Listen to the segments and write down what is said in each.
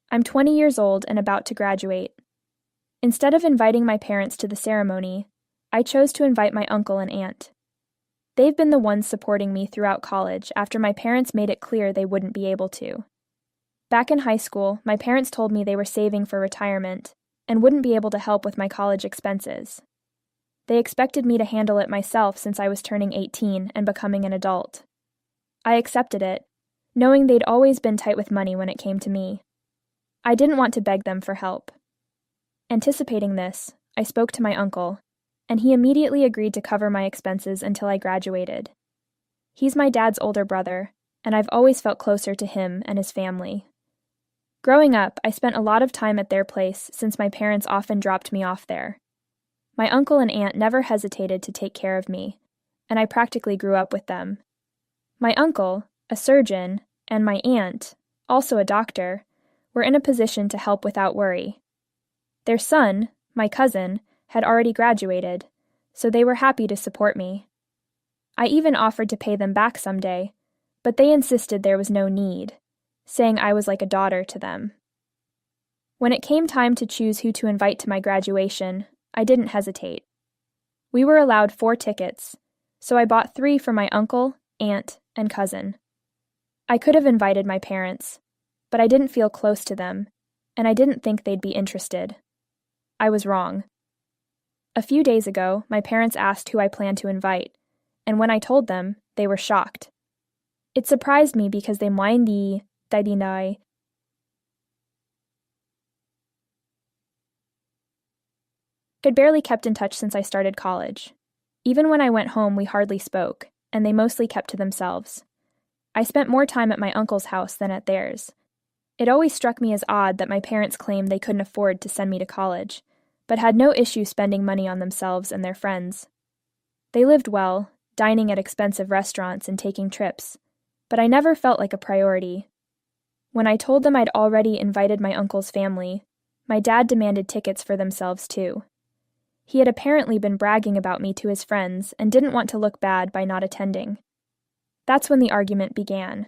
I'm 20 years old and about to graduate. Instead of inviting my parents to the ceremony, I chose to invite my uncle and aunt. They've been the ones supporting me throughout college after my parents made it clear they wouldn't be able to. Back in high school, my parents told me they were saving for retirement and wouldn't be able to help with my college expenses. They expected me to handle it myself since I was turning 18 and becoming an adult. I accepted it, knowing they'd always been tight with money when it came to me. I didn't want to beg them for help. Anticipating this, I spoke to my uncle, and he immediately agreed to cover my expenses until I graduated. He's my dad's older brother, and I've always felt closer to him and his family. Growing up, I spent a lot of time at their place since my parents often dropped me off there. My uncle and aunt never hesitated to take care of me, and I practically grew up with them. My uncle, a surgeon, and my aunt, also a doctor, were in a position to help without worry. Their son, my cousin, had already graduated, so they were happy to support me. I even offered to pay them back someday, but they insisted there was no need, saying I was like a daughter to them. When it came time to choose who to invite to my graduation, I didn't hesitate. We were allowed 4 tickets, so I bought 3 for my uncle, aunt, and cousin. I could have invited my parents, but I didn't feel close to them, and I didn't think they'd be interested. I was wrong. A few days ago, my parents asked who I planned to invite, and when I told them, they were shocked. It surprised me because they hindi taidinay. I'd barely kept in touch since I started college. Even when I went home, we hardly spoke, and they mostly kept to themselves. I spent more time at my uncle's house than at theirs. It always struck me as odd that my parents claimed they couldn't afford to send me to college, but had no issue spending money on themselves and their friends. They lived well, dining at expensive restaurants and taking trips, but I never felt like a priority. When I told them I'd already invited my uncle's family, my dad demanded tickets for themselves too. He had apparently been bragging about me to his friends and didn't want to look bad by not attending. That's when the argument began.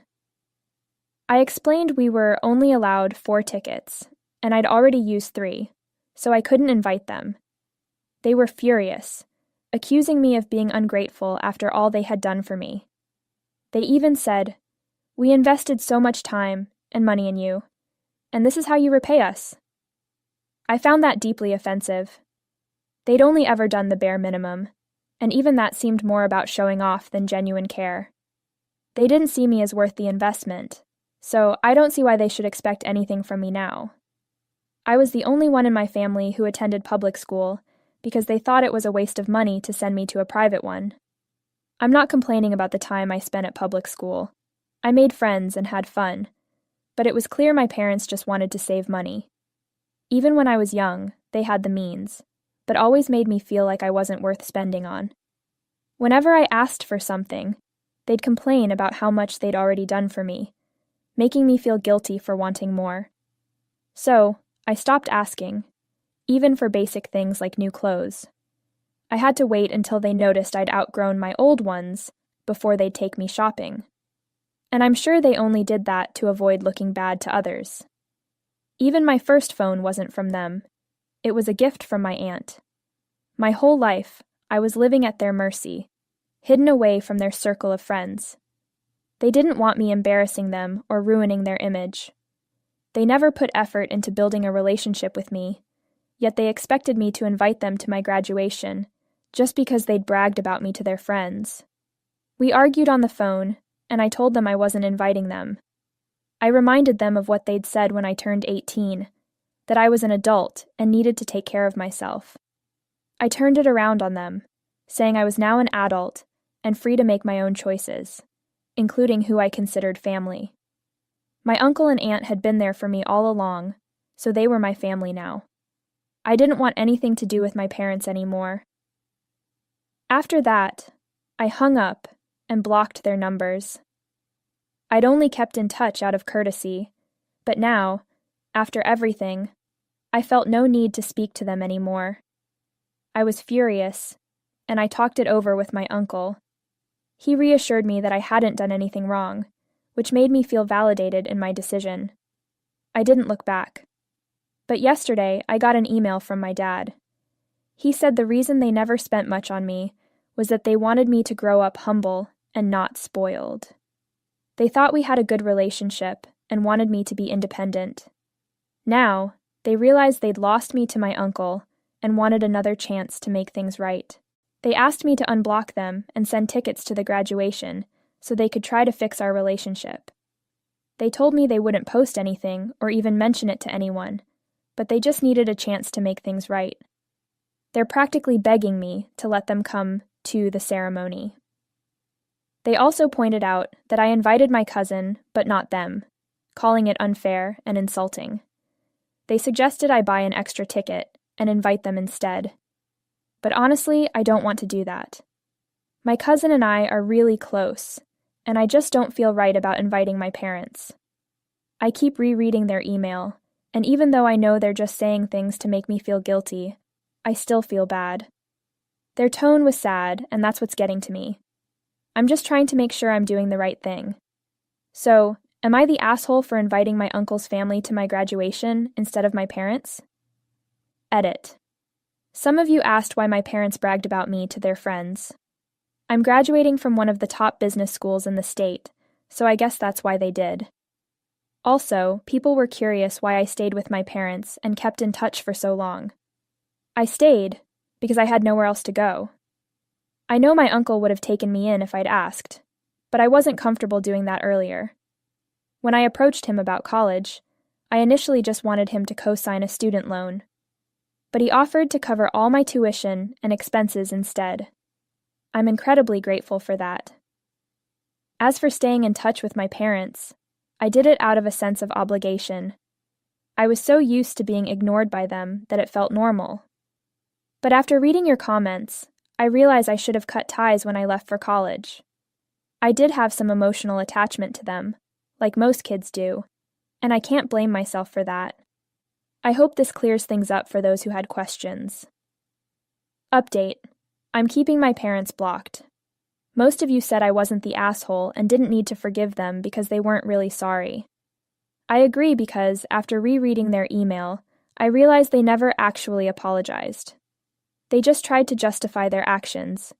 I explained we were only allowed 4 tickets, and I'd already used 3, so I couldn't invite them. They were furious, accusing me of being ungrateful after all they had done for me. They even said, "We invested so much time and money in you, and this is how you repay us." I found that deeply offensive. They'd only ever done the bare minimum, and even that seemed more about showing off than genuine care. They didn't see me as worth the investment, so I don't see why they should expect anything from me now. I was the only one in my family who attended public school because they thought it was a waste of money to send me to a private one. I'm not complaining about the time I spent at public school. I made friends and had fun, but it was clear my parents just wanted to save money. Even when I was young, they had the means, but always made me feel like I wasn't worth spending on. Whenever I asked for something, they'd complain about how much they'd already done for me, making me feel guilty for wanting more. So, I stopped asking, even for basic things like new clothes. I had to wait until they noticed I'd outgrown my old ones before they'd take me shopping. And I'm sure they only did that to avoid looking bad to others. Even my first phone wasn't from them. It was a gift from my aunt. My whole life, I was living at their mercy, hidden away from their circle of friends. They didn't want me embarrassing them or ruining their image. They never put effort into building a relationship with me, yet they expected me to invite them to my graduation, just because they'd bragged about me to their friends. We argued on the phone, and I told them I wasn't inviting them. I reminded them of what they'd said when I turned 18, that I was an adult and needed to take care of myself. I turned it around on them, saying I was now an adult and free to make my own choices, including who I considered family. My uncle and aunt had been there for me all along, so they were my family now. I didn't want anything to do with my parents anymore. After that, I hung up and blocked their numbers. I'd only kept in touch out of courtesy, but now, after everything, I felt no need to speak to them anymore. I was furious, and I talked it over with my uncle. He reassured me that I hadn't done anything wrong, which made me feel validated in my decision. I didn't look back. But yesterday, I got an email from my dad. He said the reason they never spent much on me was that they wanted me to grow up humble and not spoiled. They thought we had a good relationship and wanted me to be independent. Now, they realized they'd lost me to my uncle and wanted another chance to make things right. They asked me to unblock them and send tickets to the graduation so they could try to fix our relationship. They told me they wouldn't post anything or even mention it to anyone, but they just needed a chance to make things right. They're practically begging me to let them come to the ceremony. They also pointed out that I invited my cousin, but not them, calling it unfair and insulting. They suggested I buy an extra ticket and invite them instead. But honestly, I don't want to do that. My cousin and I are really close, and I just don't feel right about inviting my parents. I keep rereading their email, and even though I know they're just saying things to make me feel guilty, I still feel bad. Their tone was sad, and that's what's getting to me. I'm just trying to make sure I'm doing the right thing. So, am I the asshole for inviting my uncle's family to my graduation instead of my parents? Edit. Some of you asked why my parents bragged about me to their friends. I'm graduating from one of the top business schools in the state, so I guess that's why they did. Also, people were curious why I stayed with my parents and kept in touch for so long. I stayed because I had nowhere else to go. I know my uncle would have taken me in if I'd asked, but I wasn't comfortable doing that earlier. When I approached him about college, I initially just wanted him to co-sign a student loan. But he offered to cover all my tuition and expenses instead. I'm incredibly grateful for that. As for staying in touch with my parents, I did it out of a sense of obligation. I was so used to being ignored by them that it felt normal. But after reading your comments, I realize I should have cut ties when I left for college. I did have some emotional attachment to them, like most kids do, and I can't blame myself for that. I hope this clears things up for those who had questions. Update. I'm keeping my parents blocked. Most of you said I wasn't the asshole and didn't need to forgive them because they weren't really sorry. I agree because, after rereading their email, I realized they never actually apologized. They just tried to justify their actions,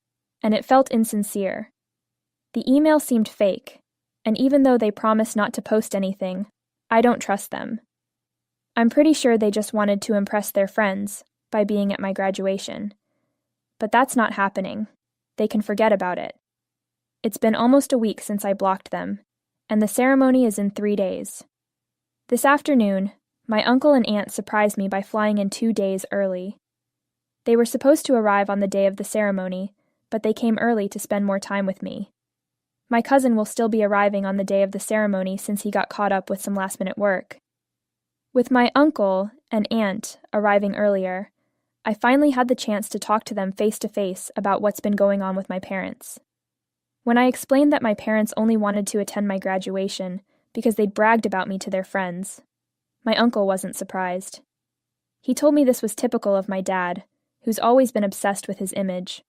and it felt insincere. The email seemed fake, and even though they promised not to post anything, I don't trust them. I'm pretty sure they just wanted to impress their friends by being at my graduation. But that's not happening. They can forget about it. It's been almost a week since I blocked them, and the ceremony is in 3 days. This afternoon, my uncle and aunt surprised me by flying in 2 days early. They were supposed to arrive on the day of the ceremony, but they came early to spend more time with me. My cousin will still be arriving on the day of the ceremony since he got caught up with some last-minute work. With my uncle and aunt arriving earlier, I finally had the chance to talk to them face-to-face about what's been going on with my parents. When I explained that my parents only wanted to attend my graduation because they'd bragged about me to their friends, my uncle wasn't surprised. He told me this was typical of my dad, who's always been obsessed with his image.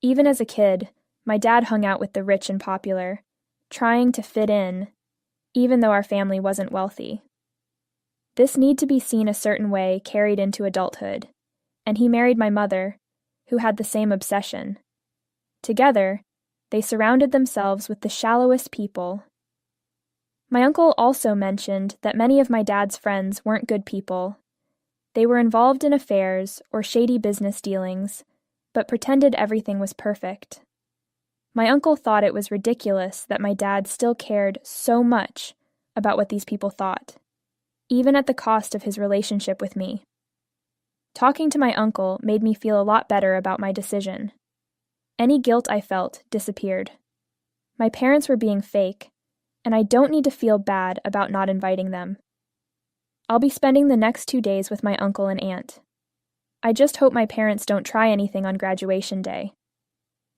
Even as a kid, my dad hung out with the rich and popular, trying to fit in, even though our family wasn't wealthy. This need to be seen a certain way carried into adulthood, and he married my mother, who had the same obsession. Together, they surrounded themselves with the shallowest people. My uncle also mentioned that many of my dad's friends weren't good people. They were involved in affairs or shady business dealings, but pretended everything was perfect. My uncle thought it was ridiculous that my dad still cared so much about what these people thought, even at the cost of his relationship with me. Talking to my uncle made me feel a lot better about my decision. Any guilt I felt disappeared. My parents were being fake, and I don't need to feel bad about not inviting them. I'll be spending the next 2 days with my uncle and aunt. I just hope my parents don't try anything on graduation day.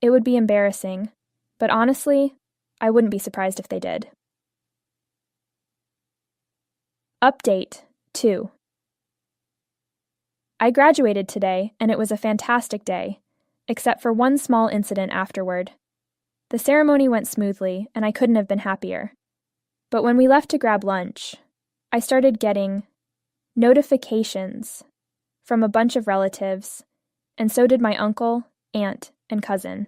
It would be embarrassing, but honestly, I wouldn't be surprised if they did. Update 2. I graduated today, and it was a fantastic day, except for one small incident afterward. The ceremony went smoothly, and I couldn't have been happier. But when we left to grab lunch, I started getting notifications from a bunch of relatives, and so did my uncle, aunt, and cousin.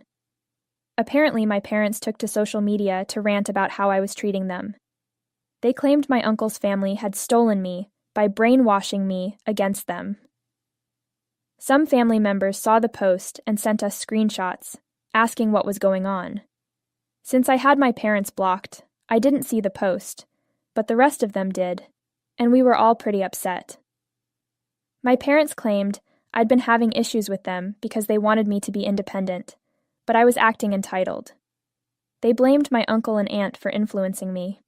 Apparently, my parents took to social media to rant about how I was treating them. They claimed my uncle's family had stolen me by brainwashing me against them. Some family members saw the post and sent us screenshots, asking what was going on. Since I had my parents blocked, I didn't see the post, but the rest of them did, and we were all pretty upset. My parents claimed I'd been having issues with them because they wanted me to be independent, but I was acting entitled. They blamed my uncle and aunt for influencing me.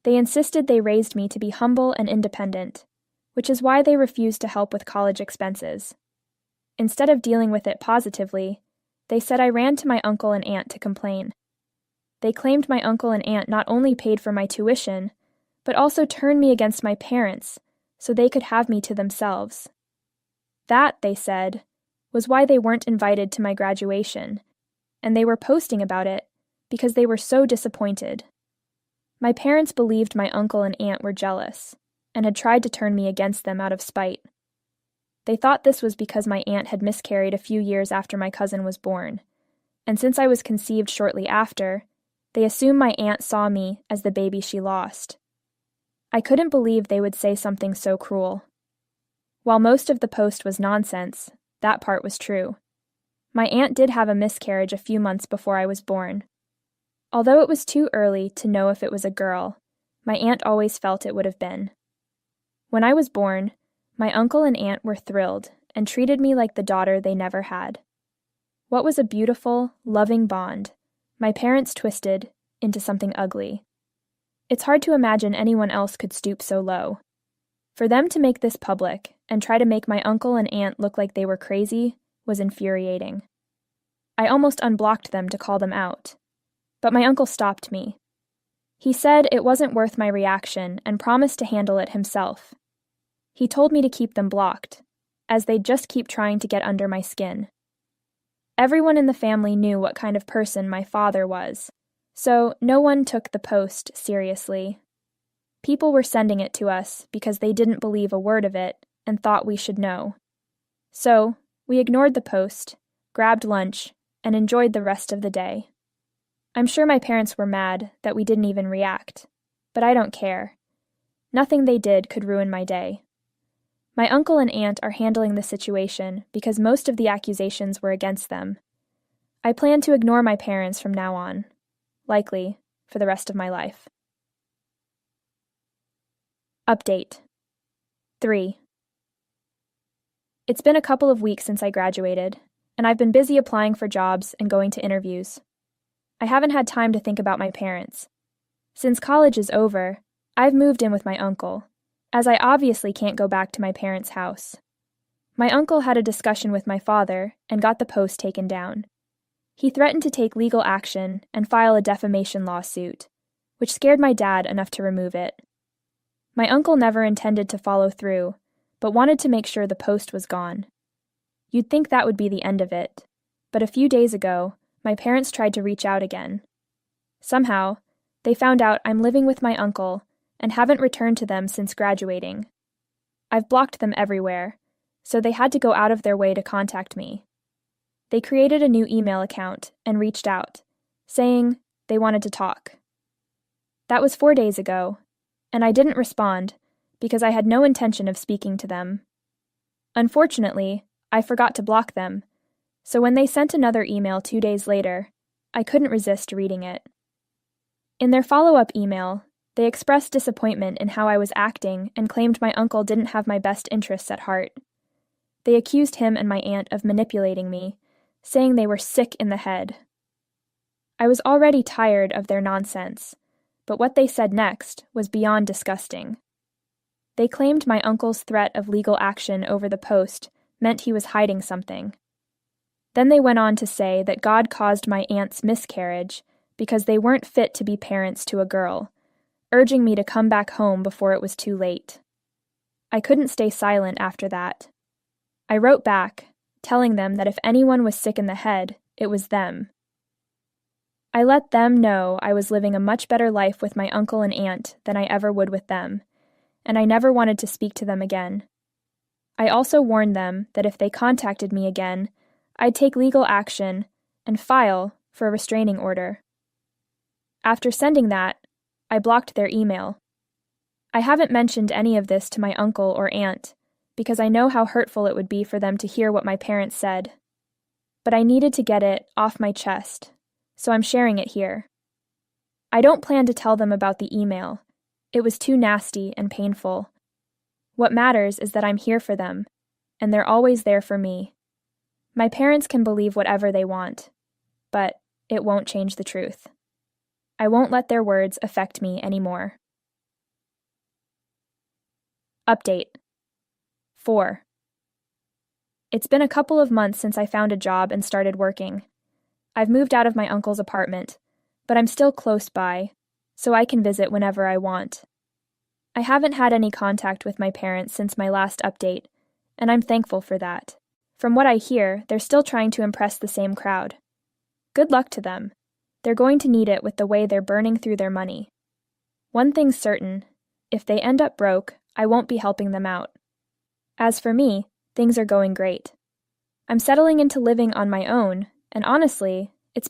They insisted they raised me to be humble and independent, which is why they refused to help with college expenses. Instead of dealing with it positively, they said I ran to my uncle and aunt to complain. They claimed my uncle and aunt not only paid for my tuition, but also turned me against my parents so they could have me to themselves. That, they said, was why they weren't invited to my graduation, and they were posting about it because they were so disappointed. My parents believed my uncle and aunt were jealous, and had tried to turn me against them out of spite. They thought this was because my aunt had miscarried a few years after my cousin was born, and since I was conceived shortly after, they assumed my aunt saw me as the baby she lost. I couldn't believe they would say something so cruel. While most of the post was nonsense, that part was true. My aunt did have a miscarriage a few months before I was born. Although it was too early to know if it was a girl, my aunt always felt it would have been. When I was born, my uncle and aunt were thrilled and treated me like the daughter they never had. What was a beautiful, loving bond, my parents twisted into something ugly. It's hard to imagine anyone else could stoop so low. For them to make this public and try to make my uncle and aunt look like they were crazy was infuriating. I almost unblocked them to call them out. But my uncle stopped me. He said it wasn't worth my reaction and promised to handle it himself. He told me to keep them blocked, as they'd just keep trying to get under my skin. Everyone in the family knew what kind of person my father was, so no one took the post seriously. People were sending it to us because they didn't believe a word of it and thought we should know. So, we ignored the post, grabbed lunch, and enjoyed the rest of the day. I'm sure my parents were mad that we didn't even react, but I don't care. Nothing they did could ruin my day. My uncle and aunt are handling the situation because most of the accusations were against them. I plan to ignore my parents from now on, likely for the rest of my life. Update 3. It's been a couple of weeks since I graduated, and I've been busy applying for jobs and going to interviews. I haven't had time to think about my parents. Since college is over, I've moved in with my uncle, as I obviously can't go back to my parents' house. My uncle had a discussion with my father and got the post taken down. He threatened to take legal action and file a defamation lawsuit, which scared my dad enough to remove it. My uncle never intended to follow through, but wanted to make sure the post was gone. You'd think that would be the end of it, but a few days ago, my parents tried to reach out again. Somehow, they found out I'm living with my uncle and haven't returned to them since graduating. I've blocked them everywhere, so they had to go out of their way to contact me. They created a new email account and reached out, saying they wanted to talk. That was 4 days ago, and I didn't respond because I had no intention of speaking to them. Unfortunately, I forgot to block them, so when they sent another email 2 days later, I couldn't resist reading it. In their follow-up email, they expressed disappointment in how I was acting and claimed my uncle didn't have my best interests at heart. They accused him and my aunt of manipulating me, saying they were sick in the head. I was already tired of their nonsense, but what they said next was beyond disgusting. They claimed my uncle's threat of legal action over the post meant he was hiding something. Then they went on to say that God caused my aunt's miscarriage because they weren't fit to be parents to a girl, urging me to come back home before it was too late. I couldn't stay silent after that. I wrote back, telling them that if anyone was sick in the head, it was them. I let them know I was living a much better life with my uncle and aunt than I ever would with them, and I never wanted to speak to them again. I also warned them that if they contacted me again, I'd take legal action and file for a restraining order. After sending that, I blocked their email. I haven't mentioned any of this to my uncle or aunt because I know how hurtful it would be for them to hear what my parents said. But I needed to get it off my chest, so I'm sharing it here. I don't plan to tell them about the email. It was too nasty and painful. What matters is that I'm here for them, and they're always there for me. My parents can believe whatever they want, but it won't change the truth. I won't let their words affect me anymore. Update 4. It's been a couple of months since I found a job and started working. I've moved out of my uncle's apartment, but I'm still close by, so I can visit whenever I want. I haven't had any contact with my parents since my last update, and I'm thankful for that. From what I hear, they're still trying to impress the same crowd. Good luck to them. They're going to need it with the way they're burning through their money. One thing's certain, if they end up broke, I won't be helping them out. As for me, things are going great. I'm settling into living on my own, and honestly,